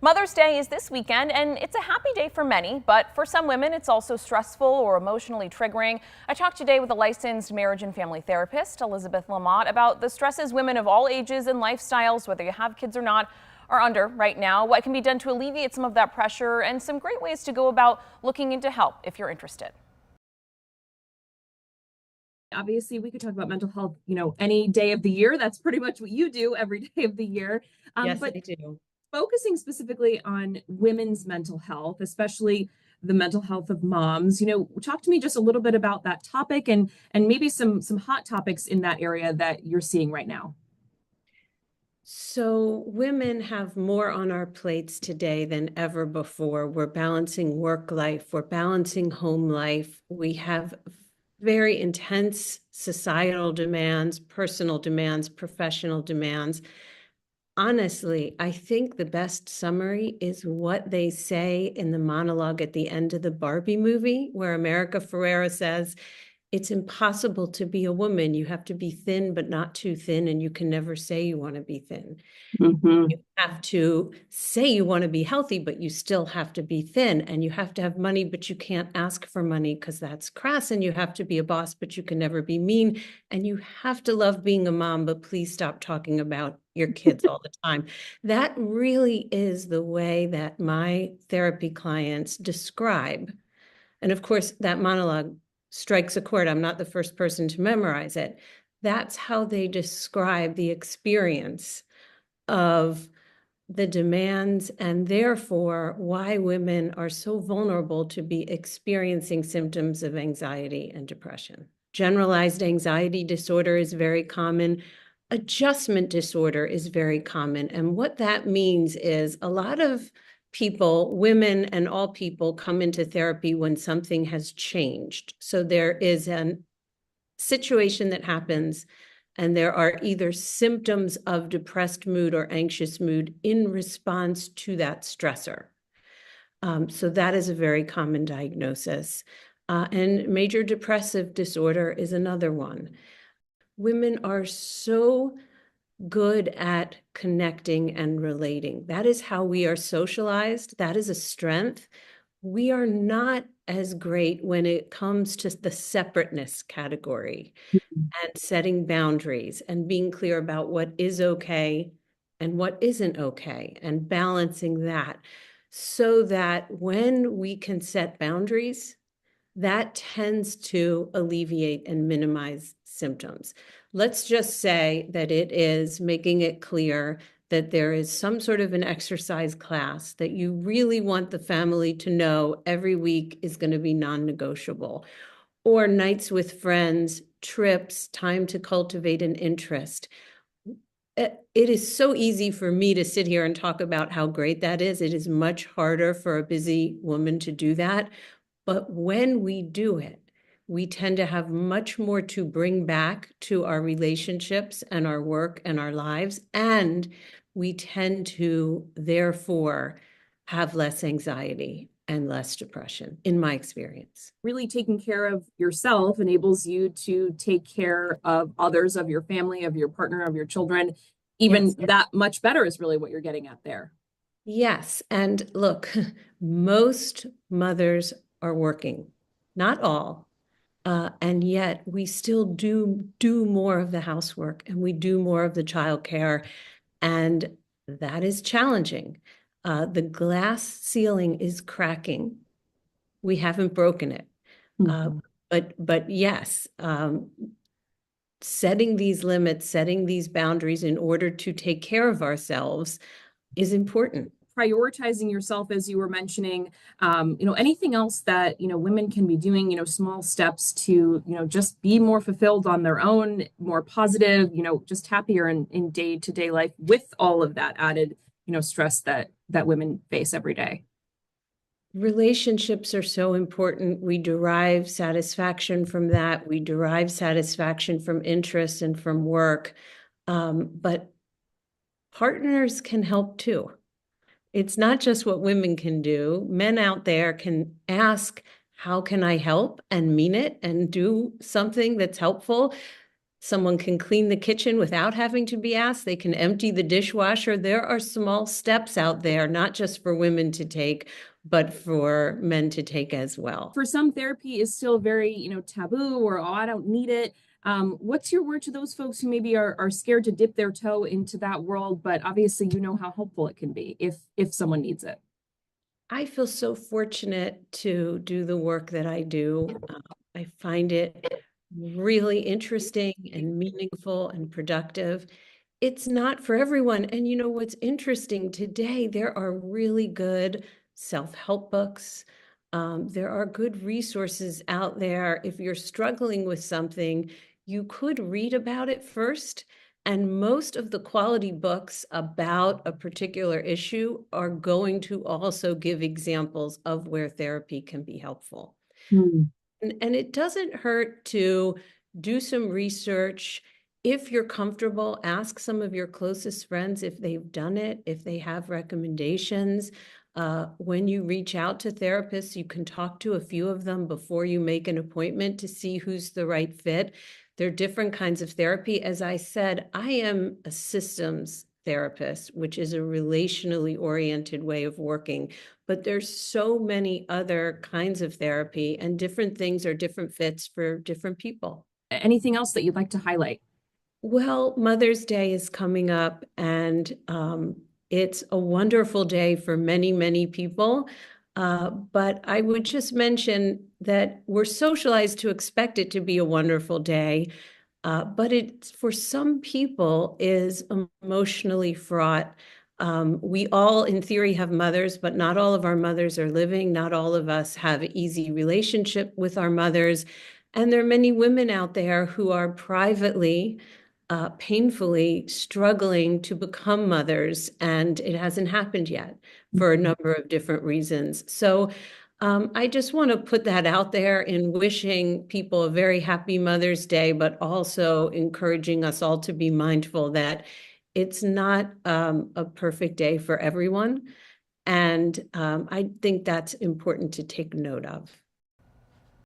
Mother's Day is this weekend, and it's a happy day for many, but for some women, it's also stressful or emotionally triggering. I talked today with a licensed marriage and family therapist, Elizabeth Lamott, about the stresses women of all ages and lifestyles, whether you have kids or not, are under right now, what can be done to alleviate some of that pressure, and some great ways to go about looking into help if you're interested. Obviously, we could talk about mental health, any day of the year. That's pretty much what you do every day of the year. Yes, but I do. focusing specifically on women's mental health, especially the mental health of moms, talk to me just a little bit about that topic and maybe some hot topics in that area that you're seeing right now. So women have more on our plates today than ever before. We're balancing work life, we're balancing home life. We have very intense societal demands, personal demands, professional demands. Honestly, I think the best summary is what they say in the monologue at the end of the Barbie movie, where America Ferrera says, "It's impossible to be a woman. You have to be thin, but not too thin, and you can never say you want to be thin. You have to say you want to be healthy, but you still have to be thin, and you have to have money, but you can't ask for money because that's crass, and you have to be a boss, but you can never be mean, and you have to love being a mom, but please stop talking about your kids all the time." That really is the way that my therapy clients describe. And of course, that monologue strikes a chord. I'm not the first person to memorize it. That's how they describe the experience of the demands and therefore why women are so vulnerable to be experiencing symptoms of anxiety and depression. Generalized anxiety disorder is very common. Adjustment disorder is very common. And what that means is a lot of people, women and all people, come into therapy when something has changed. So there is a situation that happens and there are either symptoms of depressed mood or anxious mood in response to that stressor. So that is a very common diagnosis. And major depressive disorder is another one. Women are so good at connecting and relating. That is how we are socialized. That is a strength. We are not as great when it comes to the separateness category and setting boundaries and being clear about what is okay and what isn't okay and balancing that so that when we can set boundaries, that tends to alleviate and minimize symptoms. Let's just say that it is making it clear that there is some sort of an exercise class that you really want the family to know every week is going to be non-negotiable, or nights with friends, trips, time to cultivate an interest. It is so easy for me to sit here and talk about how great that is. It is much harder for a busy woman to do that. But when we do it, we tend to have much more to bring back to our relationships and our work and our lives. And we tend to, therefore, have less anxiety and less depression, in my experience. Really taking care of yourself enables you to take care of others, of your family, of your partner, of your children. Even Yes. that much better is really what you're getting at there. Yes. And look, most mothers are working, not all. And yet we still do more of the housework and we do more of the childcare, and that is challenging. The glass ceiling is cracking. We haven't broken it. But yes, setting these limits, setting these boundaries in order to take care of ourselves is important. Prioritizing yourself, as you were mentioning, anything else that, women can be doing, small steps to, just be more fulfilled on their own, more positive, just happier in day-to-day life with all of that added, stress that women face every day. Relationships are so important. We derive satisfaction from that. We derive satisfaction from interest and from work. But partners can help too. It's not just what women can do. Men out there can ask, how can I help, and mean it and do something that's helpful. Someone can clean the kitchen without having to be asked. They can empty the dishwasher. There are small steps out there, not just for women to take, but for men to take as well. For some, therapy is still very, taboo, or, oh, I don't need it. What's your word to those folks who maybe are scared to dip their toe into that world, but obviously you know how helpful it can be if someone needs it? I feel so fortunate to do the work that I do. I find it really interesting and meaningful and productive. It's not for everyone. And you know what's interesting today, there are really good self-help books. There are good resources out there. If you're struggling with something, you could read about it first. And most of the quality books about a particular issue are going to also give examples of where therapy can be helpful. And it doesn't hurt to do some research. If you're comfortable, ask some of your closest friends if they've done it, if they have recommendations. When you reach out to therapists, you can talk to a few of them before you make an appointment to see who's the right fit. There are different kinds of therapy. As I said, I am a systems therapist, which is a relationally oriented way of working. But there's so many other kinds of therapy, and different things are different fits for different people. Anything else that you'd like to highlight? Well, Mother's Day is coming up, and it's a wonderful day for many, many people. But I would just mention that we're socialized to expect it to be a wonderful day. But it, for some people, is emotionally fraught. We all, in theory, have mothers, but not all of our mothers are living. Not all of us have an easy relationship with our mothers. And there are many women out there who are privately, painfully struggling to become mothers, and it hasn't happened yet for a number of different reasons. So I just want to put that out there in wishing people a very happy Mother's Day, but also encouraging us all to be mindful that it's not a perfect day for everyone. And I think that's important to take note of.